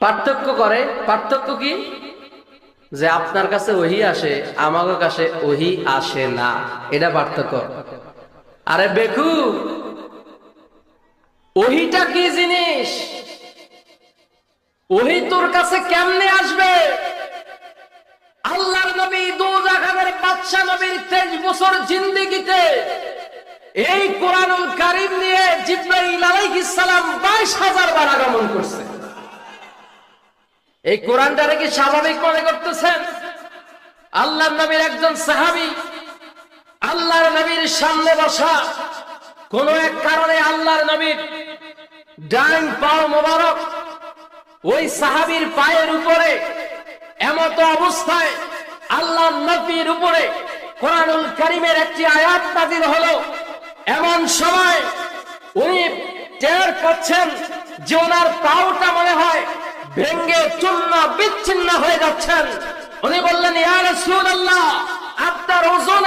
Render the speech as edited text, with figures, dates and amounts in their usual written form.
পার্থক্য করে। পার্থক্য কি? যে আপনার কাছে ওহী আসে, আমার কাছে ওহী আসে না, এটা পার্থক্য। আরে বেকু, ওহীটা কি জিনিস? ওহী তোর কাছে কেমনে আসবে? আল্লাহর নবী দোজাখানের বাদশা নবীর 23 বছর জিন্দেগিতে এই কোরআনুল কারীম নিয়ে জিবরাইল আলাইহিস সালাম 22,000 বার আগমন করছে। এই কোরআনটারে কি স্বাভাবিক মনে করতেছেন? আল্লাহর নবীর একজন সাহাবী আল্লাহর নবীর সামনে বসা, কোন এক কারণে আল্লাহর নবীর ডান পাও মোবারক ওই সাহাবীর পায়ের উপরে, এমত অবস্থায় আল্লাহর নবীর উপরে কোরআনুল কারীমের একটি আয়াত নাযিল হলো। এমন সময় উনি টের পাচ্ছেন যে ওনার পাওটা মনে হয় ভেঙ্গে চূর্ণ বিচ্ছিন্ন হয়ে যাচ্ছেন। উনি বললেন, ইয়া রাসূলুল্লাহ, আপনার ওজন